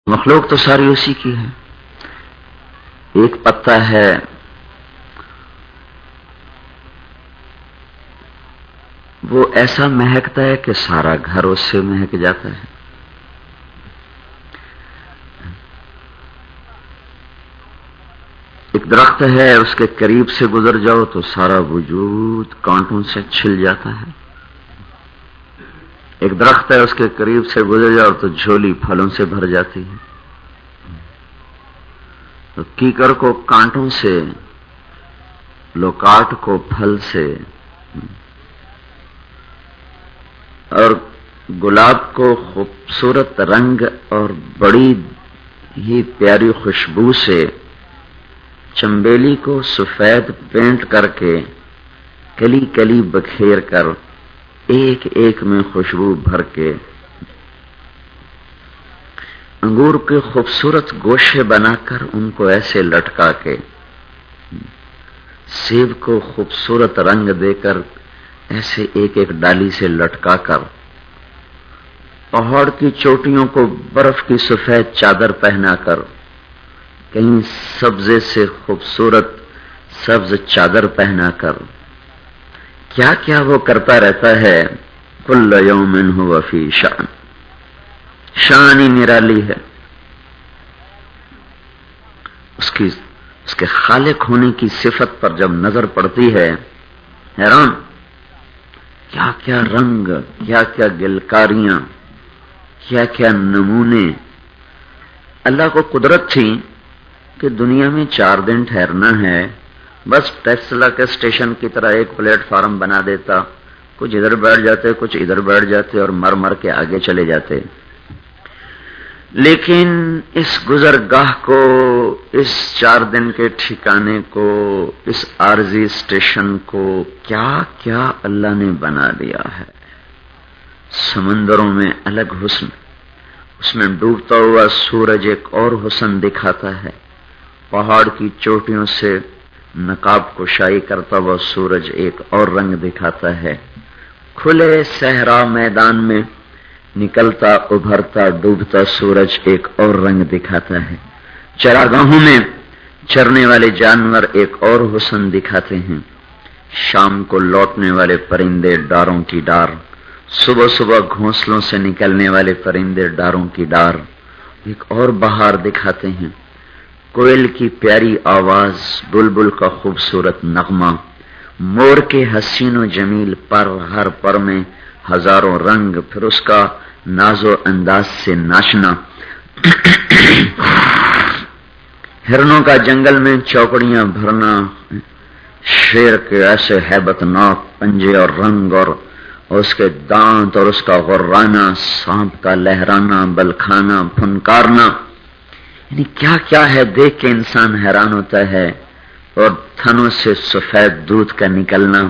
مخلوق تو ساری اسی کی ہے. ایک پتا ہے وہ ایسا مہکتا ہے کہ سارا گھر اس سے مہک جاتا ہے. ایک درخت ہے اس کے قریب سے گزر جاؤ تو سارا وجود کانٹوں سے چھل جاتا ہے. ایک درخت ہے اس کے قریب سے گزر جاؤ تو جھولی پھلوں سے بھر جاتی ہے. تو کیکر کو کانٹوں سے، لوکاٹ کو پھل سے، اور گلاب کو خوبصورت رنگ اور بڑی ہی پیاری خوشبو سے، چنبیلی کو سفید پینٹ کر کے کلی کلی بکھیر کر ایک ایک میں خوشبو بھر کے، انگور کے خوبصورت گوشے بنا کر ان کو ایسے لٹکا کے، سیب کو خوبصورت رنگ دے کر ایسے ایک ایک ڈالی سے لٹکا کر، پہاڑ کی چوٹیوں کو برف کی سفید چادر پہنا کر، کہیں سبزے سے خوبصورت سبز چادر پہنا کر، کیا کیا وہ کرتا رہتا ہے. کل یوم هو فی شأن، شان ہی نرالی ہے. اس کے خالق ہونے کی صفت پر جب نظر پڑتی ہے حیران، کیا کیا رنگ، کیا کیا گلکاریاں، کیا کیا نمونے. اللہ کو قدرت تھی کہ دنیا میں 4 دن ٹھہرنا ہے، بس ٹیسلا کے اسٹیشن کی طرح ایک پلیٹ فارم بنا دیتا، کچھ ادھر بیٹھ جاتے کچھ ادھر بیٹھ جاتے اور مر مر کے آگے چلے جاتے. لیکن اس گزرگاہ کو، اس 4 دن کے ٹھکانے کو، اس عارضی اسٹیشن کو کیا کیا اللہ نے بنا دیا ہے. سمندروں میں الگ حسن، اس میں ڈوبتا ہوا سورج ایک اور حسن دکھاتا ہے. پہاڑ کی چوٹیوں سے نقاب کشائی کرتا ہوا سورج ایک اور رنگ دکھاتا ہے. کھلے صحرا میدان میں نکلتا ابھرتا ڈوبتا سورج ایک اور رنگ دکھاتا ہے. چراگاہوں میں چرنے والے جانور ایک اور حسن دکھاتے ہیں. شام کو لوٹنے والے پرندے ڈاروں کی ڈار، صبح صبح گھونسلوں سے نکلنے والے پرندے ڈاروں کی ڈار ایک اور بہار دکھاتے ہیں. کوئل کی پیاری آواز، بلبل کا خوبصورت نغمہ، مور کے حسین و جمیل پر، ہر پر میں ہزاروں رنگ، پھر اس کا ناز و انداز سے ناچنا. ہرنوں کا جنگل میں چوکڑیاں بھرنا، شیر کے ایسے ہیبت ناک پنجے اور رنگ اور اس کے دانت اور اس کا غرانا، سانپ کا لہرانا، بلکھانا، پھنکارنا، یعنی کیا کیا ہے دیکھ کے انسان حیران ہوتا ہے. اور تھنوں سے سفید دودھ کا نکلنا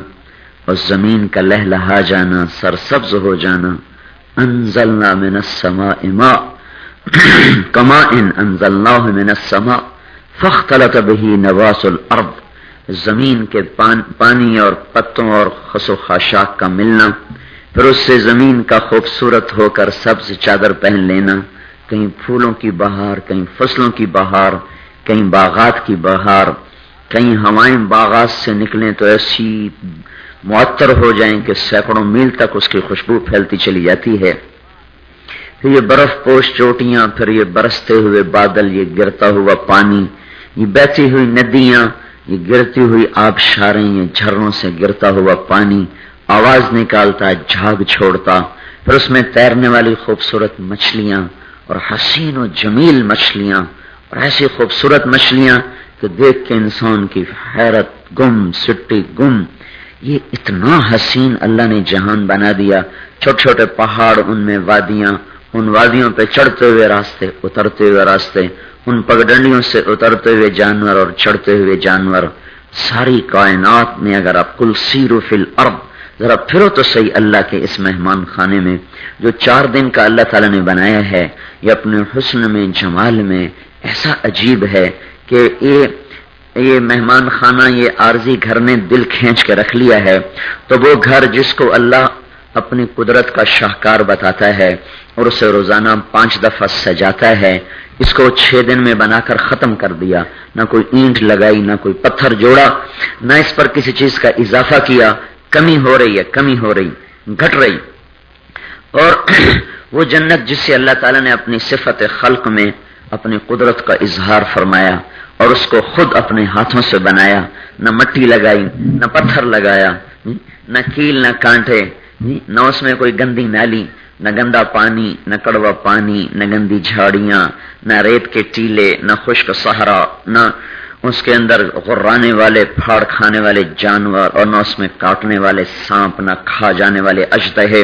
اور زمین کا لہلہا جانا، سرسبز ہو جانا. انزلنا من السماء ماء کماء انزلناه من السماء فاختلط به نبات الارض، زمین کے پانی اور پتوں اور خس و خاشاک کا ملنا، پھر اس سے زمین کا خوبصورت ہو کر سبز چادر پہن لینا. کہیں پھولوں کی بہار، کہیں فصلوں کی بہار، کہیں باغات کی بہار، کہیں ہوائیں باغات سے نکلیں تو ایسی معطر ہو جائیں کہ سینکڑوں میل تک اس کی خوشبو پھیلتی چلی جاتی ہے. پھر یہ برف پوش چوٹیاں، پھر یہ برستے ہوئے بادل، یہ گرتا ہوا پانی، یہ بہتی ہوئی ندیاں، یہ گرتی ہوئی آبشاریں، یہ جھرنوں سے گرتا ہوا پانی آواز نکالتا، جھاگ چھوڑتا. پھر اس میں تیرنے والی خوبصورت مچھلیاں اور حسین و جمیل مچھلیاں اور ایسی خوبصورت مچھلیاں کہ دیکھ کے انسان کی حیرت گم سٹی گم. یہ اتنا حسین اللہ نے جہان بنا دیا. چھوٹے چھوٹے پہاڑ، ان میں وادیاں، ان وادیوں پہ چڑھتے ہوئے راستے، اترتے ہوئے راستے، ان پگڈنڈیوں سے اترتے ہوئے جانور اور چڑھتے ہوئے جانور. ساری کائنات میں اگر آپ قل سیروا فی الارض، ذرا پھرو تو صحیح اللہ کے اس مہمان خانے میں جو 4 دن کا اللہ تعالیٰ نے بنایا ہے. یہ اپنے حسن میں، جمال میں ایسا عجیب ہے کہ یہ مہمان خانہ، یہ عارضی گھر نے دل کھینچ کے رکھ لیا ہے. تو وہ گھر جس کو اللہ اپنی قدرت کا شاہکار بتاتا ہے اور اسے روزانہ 5 دفعہ سجاتا ہے، اس کو 6 دن میں بنا کر ختم کر دیا، نہ کوئی اینٹ لگائی، نہ کوئی پتھر جوڑا، نہ اس پر کسی چیز کا اضافہ کیا۔ کمی ہو رہی ہے، کمی ہو رہی، گھٹ رہی۔ اور وہ جنت جس سے اللہ تعالیٰ نے اپنی صفت خلق میں اپنی قدرت کا اظہار فرمایا اور اس کو خود اپنے ہاتھوں سے بنایا، نہ مٹی لگائی، نہ پتھر لگایا، نہ کیل، نہ کانٹے، نہ اس میں کوئی گندی نالی، نہ گندا پانی، نہ کڑوا پانی، نہ گندی جھاڑیاں، نہ ریت کے ٹیلے، نہ خشک صحرا، نہ اس کے اندر غرانے والے پھاڑ کھانے والے جانور، اور نہ اس میں کاٹنے والے سانپ، نہ کھا جانے والے اژدہے،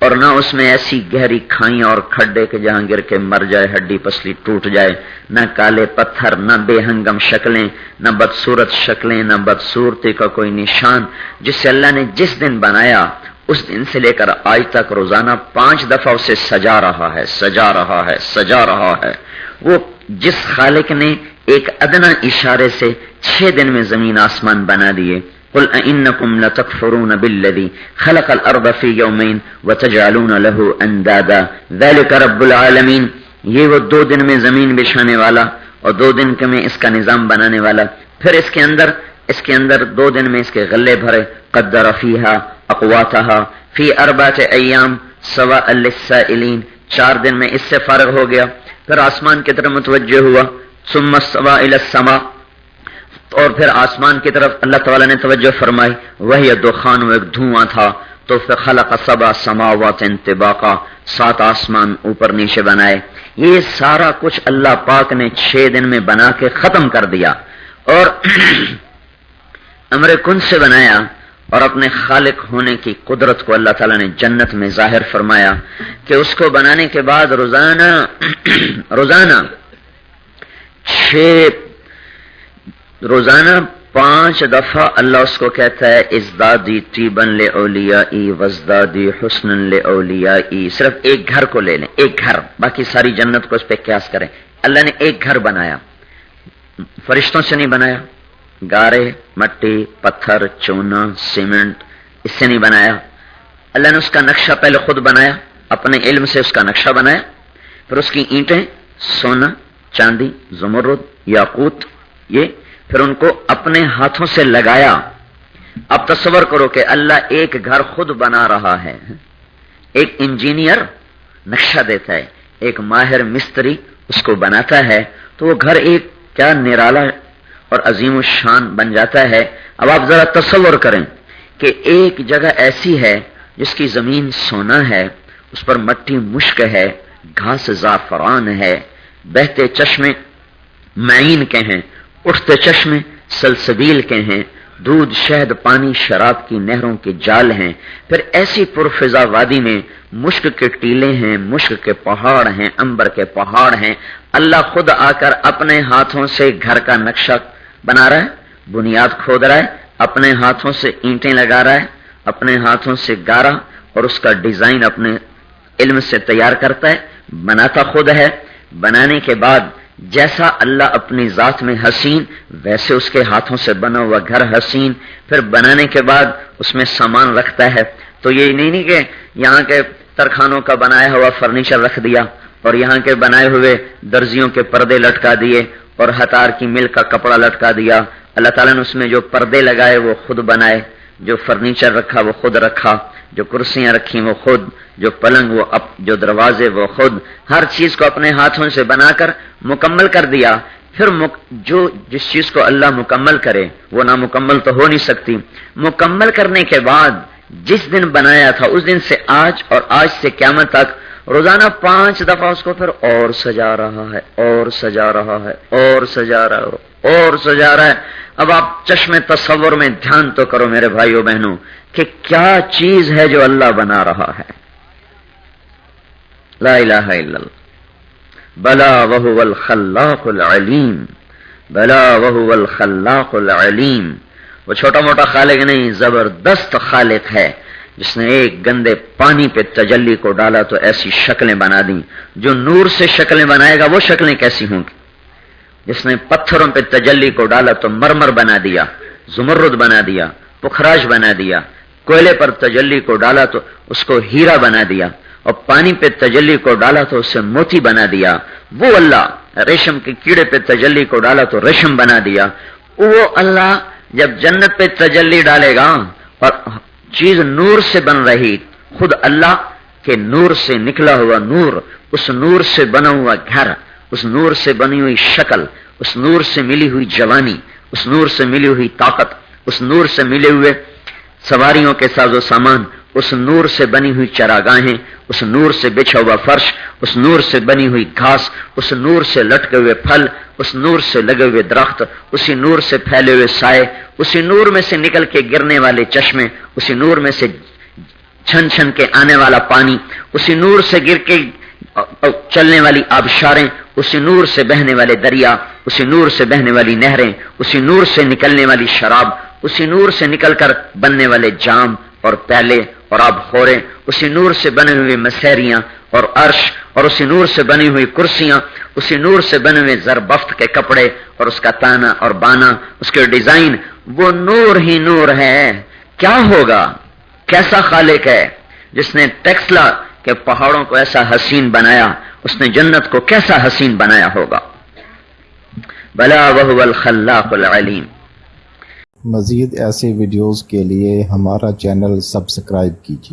اور نہ اس میں ایسی گہری کھائیاں اور کھڈے کہ جہاں گر کے مر جائے، ہڈی پسلی ٹوٹ جائے، نہ کالے پتھر، نہ بے ہنگم شکلیں، نہ بدصورت شکلیں، نہ بدصورتی کا کوئی نشان، جس سے اللہ نے جس دن بنایا اس دن سے لے کر آج تک روزانہ 5 دفعہ اسے سجا رہا ہے، سجا رہا ہے، سجا رہا ہے۔ وہ جس خالق نے ایک ادنا اشارے سے 6 دن میں زمین آسمان بنا دیے۔ قل أئنكم لتكفرون بالذي خلق الأرض في يومين وتجعلون له أندادا ذلك رب العالمين۔ یہ وہ 2 دن میں زمین بچھانے والا اور 2 دن میں اس کا نظام بنانے والا، پھر اس کے اندر 2 دن میں اس کے غلے بھرے، قدر فيها اقواتها في 4 أيام سواء للسائلين، 4 دن میں اس سے فارغ ہو گیا، پھر آسمان کی طرف متوجہ ہوا، ثم استوى إلى السماء، اور پھر آسمان کی طرف اللہ تعالیٰ نے توجہ فرمائی، وہی دخان، وہ ایک دھواں تھا، تو پھر خلق 7 سماوات طباقا، 7 آسمان اوپر نیچے بنائے۔ یہ سارا کچھ اللہ پاک نے 6 دن میں بنا کے ختم کر دیا، اور امر کن سے بنایا، اور اپنے خالق ہونے کی قدرت کو اللہ تعالیٰ نے جنت میں ظاہر فرمایا کہ اس کو بنانے کے بعد روزانہ 5 دفعہ اللہ اس کو کہتا ہے ازدادی طیبا لأولیائی وازدادی حسنا لأولیائی۔ صرف ایک گھر کو لے لیں، ایک گھر، باقی ساری جنت کو اس پہ قیاس کریں۔ اللہ نے ایک گھر بنایا، فرشتوں سے نہیں بنایا، گارے، مٹی، پتھر، چونا، سیمنٹ، اس سے نہیں بنایا۔ اللہ نے اس کا نقشہ پہلے خود بنایا، اپنے علم سے اس کا نقشہ بنایا، پھر اس کی اینٹیں سونا، چاندی، زمرد، یاقوت، یہ پھر ان کو اپنے ہاتھوں سے لگایا۔ اب تصور کرو کہ اللہ ایک گھر خود بنا رہا ہے، ایک انجینئر نقشہ دیتا ہے، ایک ماہر مستری اس کو بناتا ہے، تو وہ گھر ایک کیا نرالا اور عظیم الشان بن جاتا ہے۔ اب آپ ذرا تصور کریں کہ ایک جگہ ایسی ہے جس کی زمین سونا ہے، اس پر مٹی مشک ہے، گھاس زعفران ہے، بہتے چشمے معین کے ہیں، اٹھتے چشمے سلسبیل کے ہیں، دودھ، شہد، پانی، شراب کی نہروں کے جال ہیں، پھر ایسی پرفضا وادی میں مشک کے ٹیلے ہیں، مشک کے پہاڑ ہیں، عنبر کے پہاڑ ہیں۔ اللہ خود آ کر اپنے ہاتھوں سے گھر کا نقشہ بنا رہا ہے، بنیاد کھود رہا ہے، اپنے ہاتھوں سے اینٹیں لگا رہا ہے، اپنے ہاتھوں سے گارا اور اس کا ڈیزائن اپنے علم سے تیار کرتا ہے، بناتا خود ہے۔ بنانے کے بعد جیسا اللہ اپنی ذات میں حسین، ویسے اس کے ہاتھوں سے بنا ہوا گھر حسین۔ پھر بنانے کے بعد اس میں سامان رکھتا ہے، تو یہ نہیں کہ یہاں کے ترخانوں کا بنایا ہوا فرنیچر رکھ دیا اور یہاں کے بنائے ہوئے درزیوں کے پردے لٹکا دیے اور ہتار کی مل کا کپڑا لٹکا دیا۔ اللہ تعالیٰ نے اس میں جو پردے لگائے وہ خود بنائے، جو فرنیچر رکھا وہ خود رکھا، جو کرسیاں رکھی وہ خود، جو پلنگ وہ جو دروازے وہ خود، ہر چیز کو اپنے ہاتھوں سے بنا کر مکمل کر دیا۔ پھر جس چیز کو اللہ مکمل کرے وہ نامکمل تو ہو نہیں سکتی۔ مکمل کرنے کے بعد جس دن بنایا تھا اس دن سے آج اور آج سے قیامت تک روزانہ 5 دفعہ اس کو پھر اور سجا رہا ہے، اور سجا رہا ہے، اور سجا رہا ہے، اور سجا رہا ہے۔ اب آپ چشم تصور میں دھیان تو کرو میرے بھائیو بہنوں کہ کیا چیز ہے جو اللہ بنا رہا ہے۔ لا الہ الا اللہ، بلا وہو الخلاق العلیم، بلا وہو الخلاق العلیم۔ وہ چھوٹا موٹا خالق نہیں، زبردست خالق ہے، جس نے ایک گندے پانی پہ تجلی کو ڈالا تو ایسی شکلیں بنا دیں۔ جو نور سے شکلیں بنائے گا وہ شکلیں کیسی ہوں گی؟ جس نے پتھروں پہ تجلی کو ڈالا تو مرمر بنا دیا، زمرد بنا دیا، پخراج بنا دیا، کوئلے پر تجلی کو ڈالا تو اس کو ہیرا بنا دیا، اور پانی پہ تجلی کو ڈالا تو اسے موتی بنا دیا۔ وہ اللہ ریشم کے کیڑے پہ تجلی کو ڈالا تو ریشم بنا دیا. وہ اللہ جب جنت پہ تجلی ڈالے گا اور چیز نور سے بن رہی، خود اللہ کے نور سے نکلا ہوا نور، اس نور سے بنا ہوا گھر، اس نور سے بنی ہوئی شکل، اس نور سے ملی ہوئی جوانی، اس نور سے ملی ہوئی طاقت، اس نور سے ملے ہوئے سواریوں کے ساز و سامان، اس نور سے بنی ہوئی چراگاہیں، اس نور سے بچھا ہوا فرش، اس نور سے بنی ہوئی گھاس، اس نور سے لٹکے ہوئے پھل، اس نور سے لگے ہوئے درخت، اسی نور سے پھیلے ہوئے سائے، اسی نور میں سے نکل کے گرنے والے چشمے، اسی نور میں سے چھن چھن کے آنے والا پانی، اسی نور سے گر کے چلنے والی آبشاریں، اسی نور سے بہنے والے دریا، اسی نور سے بہنے والی نہریں، اسی نور سے نکلنے والی شراب، اسی نور سے نکل کر بننے والے جام اور پیالے اور آب خورے، اسی نور سے بنے ہوئے مسحریاں اور عرش، اور اسی نور سے بنی ہوئی کرسیاں، اسی نور سے بنے ہوئے زربفت کے کپڑے اور اس کا تانا اور بانا، اس کے ڈیزائن، وہ نور ہی نور ہے. کیا ہوگا؟ کیسا خالق ہے جس نے ٹیکسلا کے پہاڑوں کو ایسا حسین بنایا، اس نے جنت کو کیسا حسین بنایا ہوگا. بلا وهو الخلاق العلیم. مزید ایسے ویڈیوز کے لیے ہمارا چینل سبسکرائب کیجیے.